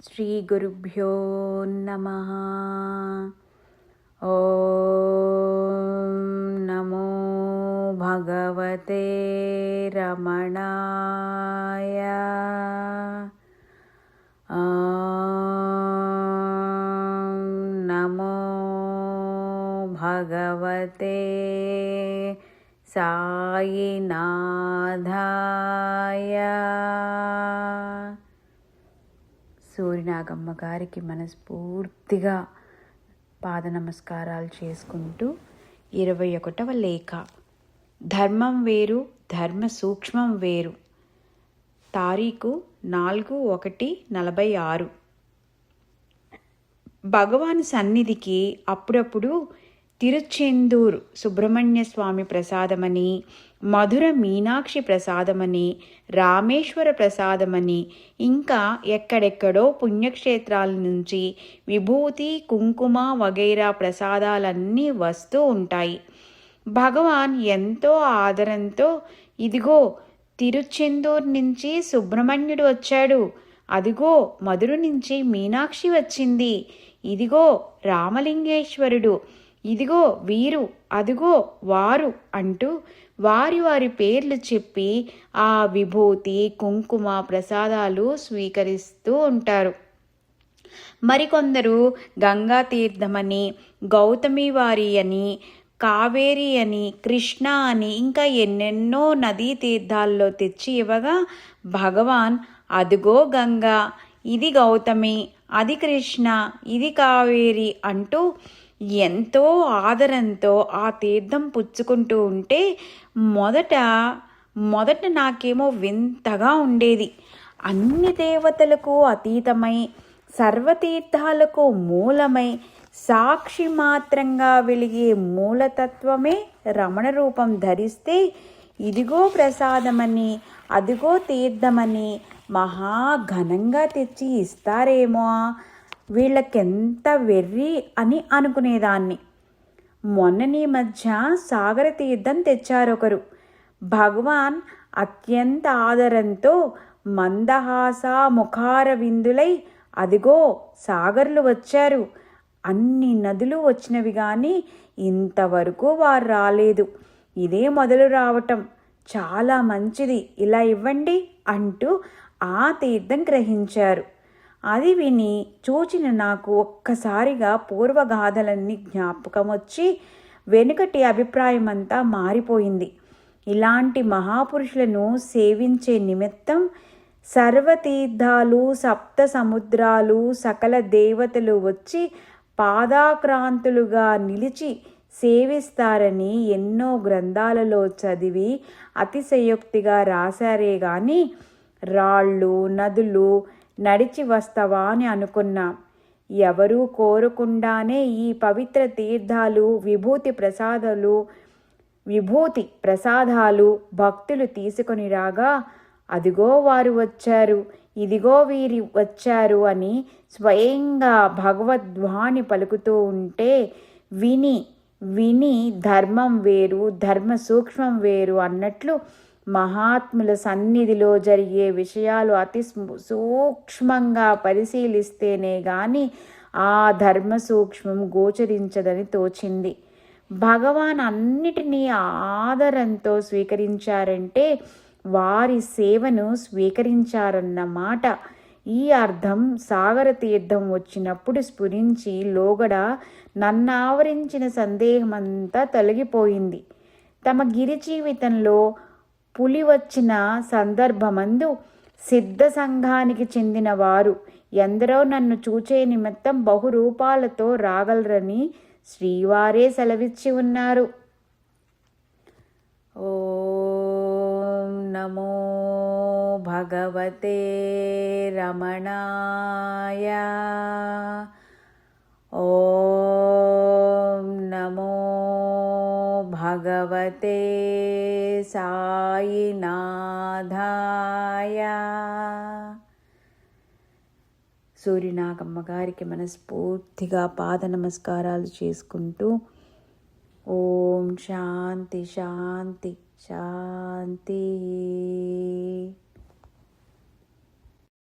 శ్రీ గురుభ్యో నమః. ఓం నమో భగవతే రమణాయ. ఓం నమో భగవతే సాయినాథాయ. సూర్యనాగమ్మ గారికి మనస్ఫూర్తిగా పాద నమస్కారాలు చేసుకుంటూ 21వ లేఖ. ధర్మం వేరు, ధర్మ సూక్ష్మం వేరు. తారీఖు 4/1/46. భగవాన్ సన్నిధికి అప్పుడప్పుడు తిరుచెందూరు సుబ్రహ్మణ్య స్వామి ప్రసాదమని, మధుర మీనాక్షి ప్రసాదమని, రామేశ్వర ప్రసాదమని, ఇంకా ఎక్కడెక్కడో పుణ్యక్షేత్రాల నుంచి విభూతి, కుంకుమ వగైరా ప్రసాదాలన్నీ వస్తూ ఉంటాయి. భగవాన్ ఎంతో ఆదరంతో, ఇదిగో తిరుచెందూరు నుంచి సుబ్రహ్మణ్యుడు వచ్చాడు, అదిగో మధుర నుంచి మీనాక్షి వచ్చింది, ఇదిగో రామలింగేశ్వరుడు, ఇదిగో వీరు, అదిగో వారు అంటూ వారి వారి పేర్లు చెప్పి ఆ విభూతి, కుంకుమ ప్రసాదాలు స్వీకరిస్తూ ఉంటారు. మరికొందరు గంగా తీర్థమని, గౌతమి వారి అని, కావేరి అని, కృష్ణ అని, ఇంకా ఎన్నెన్నో నదీ తీర్థాల్లో తెచ్చి ఇవ్వగా భగవాన్ అదిగో గంగా, ఇది గౌతమి, అది కృష్ణ, ఇది కావేరి అంటూ ఎంతో ఆదరంతో ఆ తీర్థం పుచ్చుకుంటూ ఉంటే మొదట నాకేమో వింతగా ఉండేది. అన్ని దేవతలకు అతీతమై, సర్వతీర్థాలకు మూలమై, సాక్షి మాత్రంగా వెలిగే మూలతత్వమే రమణ రూపం ధరిస్తే ఇదిగో ప్రసాదమని, అదిగో తీర్థమని మహాఘనంగా తెచ్చి ఇస్తారేమో, వీళ్ళకెంత వెర్రి అని అనుకునేదాన్ని. మొన్నని మధ్య సాగర తీర్థం తెచ్చారొకరు. భగవాన్ అత్యంత ఆదరంతో మందహాస ముఖార విందులై, అదిగో సాగర్లు వచ్చారు, అన్ని నదులు వచ్చినవి కానీ ఇంతవరకు వారు రాలేదు, ఇదే మొదలు రావటం, చాలా మంచిది, ఇలా ఇవ్వండి అంటూ ఆ తీర్థం గ్రహించారు. అది విని చూచిన నాకు ఒక్కసారిగా పూర్వగాథలన్నీ జ్ఞాపకం వచ్చి వెనుకటి అభిప్రాయం అంతా మారిపోయింది. ఇలాంటి మహాపురుషులను సేవించే నిమిత్తం సర్వతీర్థాలు, సప్త సముద్రాలు, సకల దేవతలు వచ్చి పాదాక్రాంతులుగా నిలిచి సేవిస్తారని ఎన్నో గ్రంథాలలో చదివి అతిశయోక్తిగా రాశారే గాని రాళ్ళు, నదులు నడిచి వస్తావా అని అనుకున్నా. ఎవరూ కోరకుండానే ఈ పవిత్ర తీర్థాలు, విభూతి ప్రసాదాలు భక్తులు తీసుకొని రాగా, అదిగో వారు వచ్చారు, ఇదిగో వీరి వచ్చారు అని స్వయంగా భగవద్వాణి పలుకుతూ ఉంటే విని విని ధర్మం వేరు, ధర్మ సూక్ష్మం వేరు అన్నట్లు మహాత్ముల సన్నిధిలో జరిగే విషయాలు అతి సూక్ష్మంగా పరిశీలిస్తేనే గాని ఆ ధర్మ సూక్ష్మం గోచరించదని తోచింది. భగవాన్ అన్నిటినీ ఆదరంతో స్వీకరించారంటే వారి సేవను స్వీకరించారన్నమాట. ఈ అర్థం సాగర తీర్థం వచ్చినప్పుడు స్ఫురించి లోగడ నన్నావరించిన సందేహమంతా తొలగిపోయింది. తమ గిరి జీవితంలో పులి వచ్చిన సందర్భమందు సిద్ధ సంఘానికి చెందిన వారు ఎందరో నన్ను చూచే నిమిత్తం బహురూపాలతో రాగలరని శ్రీవారే సెలవిచ్చి ఉన్నారు. ఓం నమో భగవతే రమణాయ. ఓం నమో భగవతే సాయినాథాయ. సూర్యనాగమ్మ గారికి మనస్ఫూర్తిగా పాద నమస్కారాలు చేసుకుంటూ ఓం శాంతి శాంతి శాంతి.